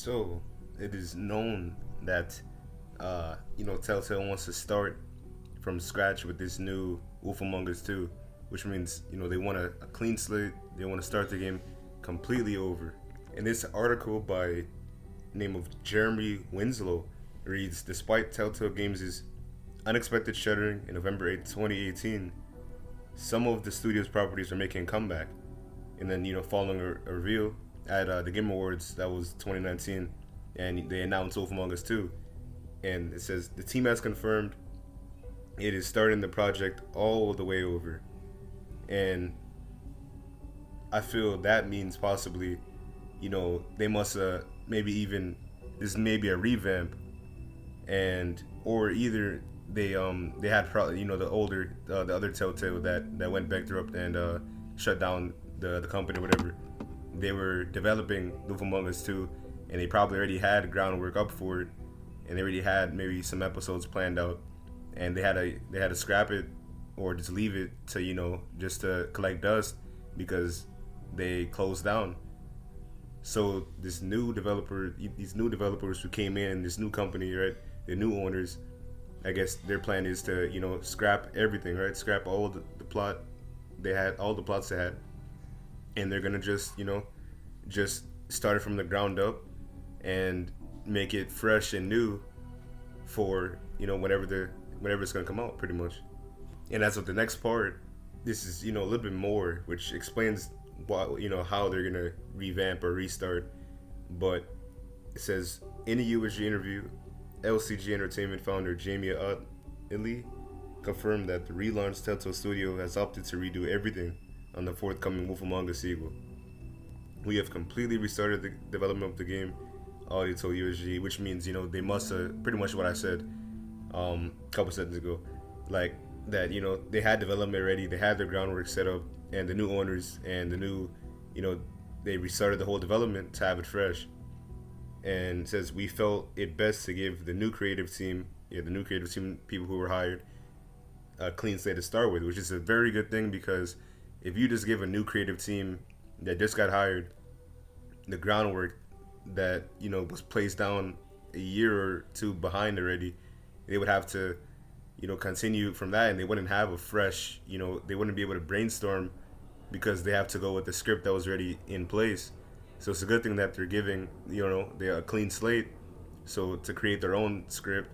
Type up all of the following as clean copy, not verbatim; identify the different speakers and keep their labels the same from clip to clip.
Speaker 1: So it is known that Telltale wants to start from scratch with this new Wolf Among Us 2, which means they want a clean slate. They want to start the game completely over. And this article by name of Jeremy Winslow reads: Despite Telltale Games' unexpected shuttering in November 8th, 2018, some of the studio's properties are making a comeback. And then following a reveal at the Game Awards that was 2019, and they announced Wolf Among Us 2, and it says the team has confirmed it is starting the project all the way over, and I feel that means possibly, they must maybe even this may be a revamp, and or either they had probably the other Telltale that went bankrupt and shut down the company or whatever. They were developing Wolf Among Us 2, and they probably already had groundwork up for it, and they already had maybe some episodes planned out, and they had to scrap it or just leave it to just to collect dust because they closed down. So these new developers who came in, this new company, right, the new owners, I guess their plan is to scrap everything, right, scrap all the plot they had, all the plots they had, and they're gonna just start it from the ground up and make it fresh and new for whenever it's gonna come out, pretty much. And as of the next part, this is a little bit more, which explains how they're gonna revamp or restart. But it says in a USG interview, LCG Entertainment founder Jamie Ely confirmed that the relaunched Telltale Studio has opted to redo everything on the forthcoming Wolf Among Us sequel. We have completely restarted the development of the game, audio told USG, which means they must have pretty much what I said a couple seconds ago, like that they had development ready, they had their groundwork set up, and the new owners and the new they restarted the whole development to have it fresh. And it says we felt it best to give the new creative team people who were hired a clean slate to start with, which is a very good thing, because if you just give a new creative team that just got hired the groundwork that was placed down a year or two behind already, they would have to continue from that, and they wouldn't have a fresh they wouldn't be able to brainstorm because they have to go with the script that was already in place. So it's a good thing that they're giving they a clean slate, so to create their own script.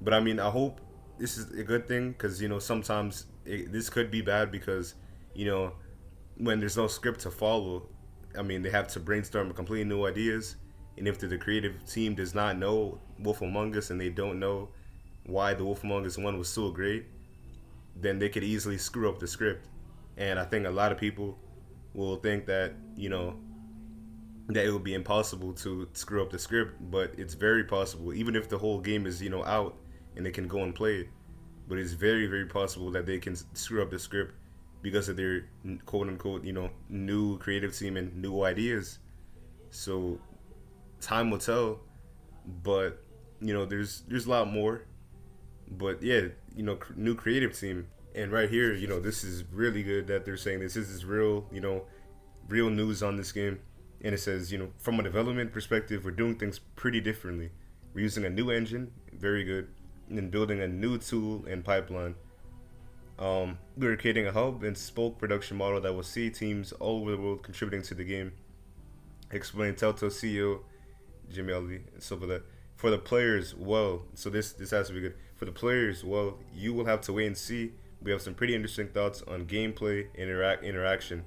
Speaker 1: But I mean, I hope this is a good thing, because sometimes this could be bad, because when there's no script to follow, I mean, they have to brainstorm completely new ideas. And if the creative team does not know Wolf Among Us, and they don't know why the Wolf Among Us one was so great, then they could easily screw up the script. And I think a lot of people will think that that it would be impossible to screw up the script, but it's very possible. Even if the whole game is out and they can go and play it, but it's very, very possible that they can screw up the script because of their quote unquote new creative team and new ideas. So time will tell, but there's a lot more. But yeah, new creative team, and right here, this is really good that they're saying this is real, real news on this game. And it says, from a development perspective, we're doing things pretty differently. We're using a new engine, very good, and then building a new tool and pipeline. We're creating a hub and spoke production model that will see teams all over the world contributing to the game. Explained Telltale CEO Jimmy Ali and stuff like that. For the players, well, so this has to be good. For the players, well, you will have to wait and see. We have some pretty interesting thoughts on gameplay and interaction.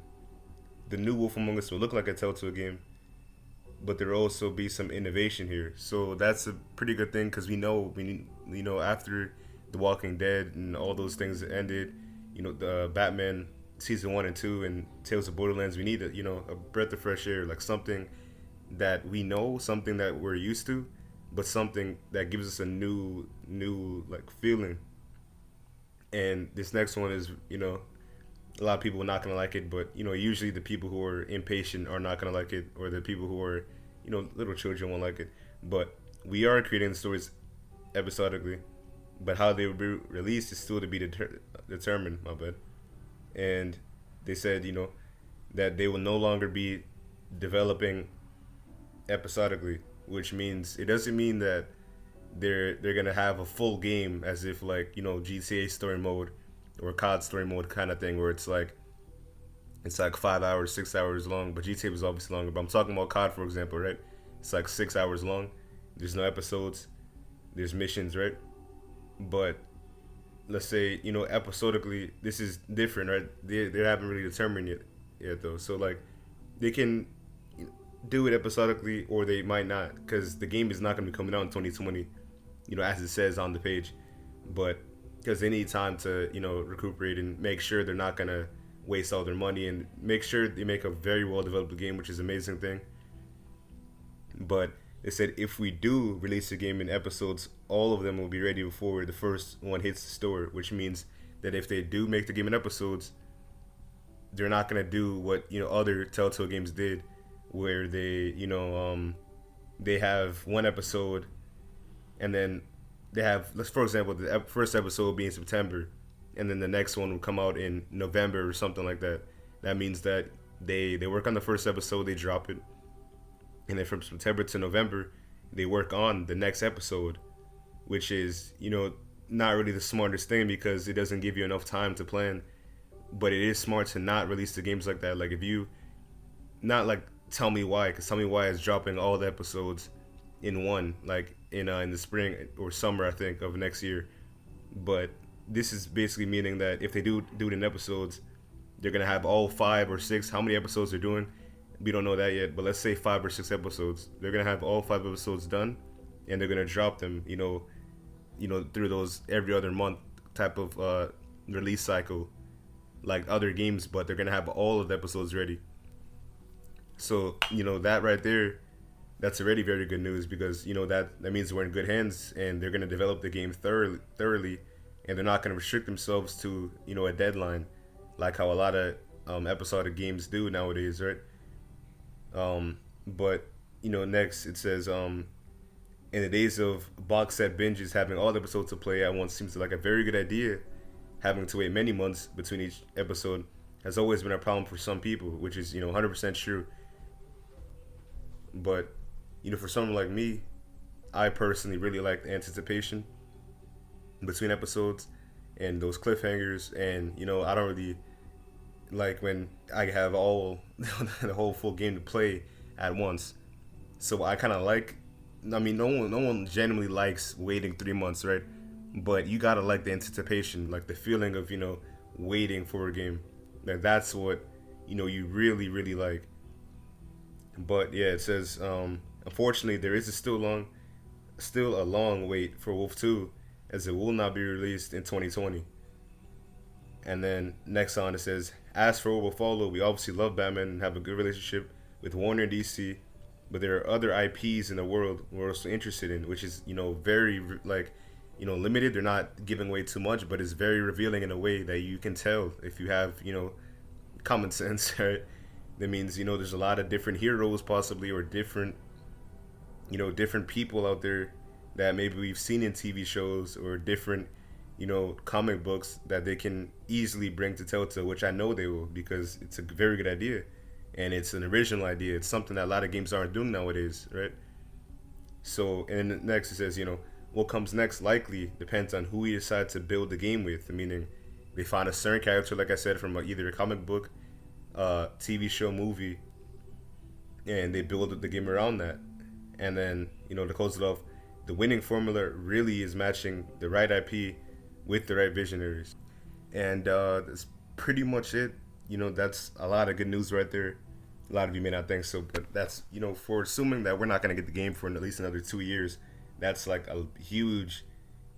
Speaker 1: The new Wolf Among Us will look like a Telltale game, but there will also be some innovation here. So that's a pretty good thing, because we know after The Walking Dead and all those things ended, the Batman season 1 and 2 and Tales of Borderlands, we need a breath of fresh air, like something that we know, something that we're used to, but something that gives us a new like feeling. And this next one is a lot of people are not gonna like it, but usually the people who are impatient are not gonna like it, or the people who are little children won't like it. But we are creating the stories episodically, but how they will be released is still to be determined. My bad. And they said that they will no longer be developing episodically. which means it doesn't mean that they're gonna have a full game as if like GTA story mode or COD story mode kind of thing where it's like 5 hours, 6 hours long. But GTA was obviously longer. But I'm talking about COD for example, right? It's like 6 hours long. There's no episodes. There's missions, right? But let's say episodically, this is different, right? They haven't really determined yet though. So like they can do it episodically or they might not because the game is not going to be coming out in 2020, as it says on the page. But because they need time to recuperate and make sure they're not going to waste all their money and make sure they make a very well developed game, which is an amazing thing. But they said if we do release the game in episodes, all of them will be ready before the first one hits the store, which means that if they do make the game in episodes, they're not going to do what other Telltale games did where they have one episode and then they have, let's for example, the first episode will be in September and then the next one will come out in November or something like that. That means that they work on the first episode, they drop it, and then from September to November they work on the next episode, which is not really the smartest thing because it doesn't give you enough time to plan. But it is smart to not release the games like that. Like if you not like Tell Me Why, because Tell Me Why is dropping all the episodes in one, like in the spring or summer, I think, of next year. But this is basically meaning that if they do it in episodes, they're gonna have all 5 or 6. How many episodes they're doing, we don't know that yet. But let's say 5 or 6 episodes. They're gonna have all 5 episodes done, and they're gonna drop them, through those every other month type of release cycle, like other games. But they're gonna have all of the episodes ready. So, that right there, that's already very good news because, that means we're in good hands and they're going to develop the game thoroughly and they're not going to restrict themselves to, a deadline like how a lot of episodic games do nowadays, right? But, next it says, in the days of box set binges, having all the episodes to play at once seems like a very good idea. Having to wait many months between each episode has always been a problem for some people, which is, 100% true. But, for someone like me, I personally really like the anticipation between episodes and those cliffhangers. And, I don't really like when I have all the whole full game to play at once. So I kind of like, no one genuinely likes waiting 3 months, right? But you gotta like the anticipation, like the feeling of, waiting for a game. Like that's what, you really, really like. But yeah, it says, unfortunately, there is still a long wait for Wolf 2, as it will not be released in 2020. And then next on it says, as for what will follow, we obviously love Batman and have a good relationship with Warner and DC, but there are other IPs in the world we're also interested in, which is very limited. They're not giving away too much, but it's very revealing in a way that you can tell if you have common sense, right? That means there's a lot of different heroes possibly, or different people out there that maybe we've seen in TV shows or different comic books that they can easily bring to Telltale, which I know they will because it's a very good idea and it's an original idea. It's something that a lot of games aren't doing nowadays, right? So, and next it says, what comes next likely depends on who we decide to build the game with, meaning they find a certain character, like I said, from either a comic book, TV show, movie, and they build the game around that. And then, to close it off, the winning formula really is matching the right IP with the right visionaries. And that's pretty much it. That's a lot of good news right there. A lot of you may not think so, but that's, for assuming that we're not going to get the game for at least another 2 years, that's like a huge,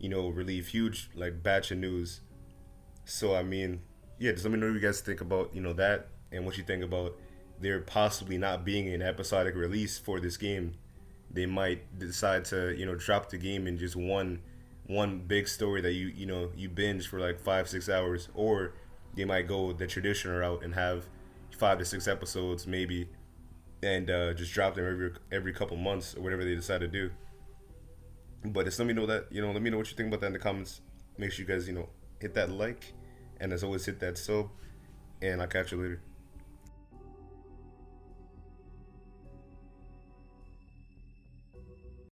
Speaker 1: relief, huge like batch of news. So, I mean, yeah, just let me know what you guys think about, that and what you think about there possibly not being an episodic release for this game. They might decide to, drop the game in just one big story that you binge for like 5-6 hours, or they might go the traditional route and have 5 to 6 episodes maybe, and just drop them every couple months or whatever they decide to do. But just let me know that, let me know what you think about that in the comments. Make sure you guys, hit that like, and as always, hit that sub, and I'll catch you later.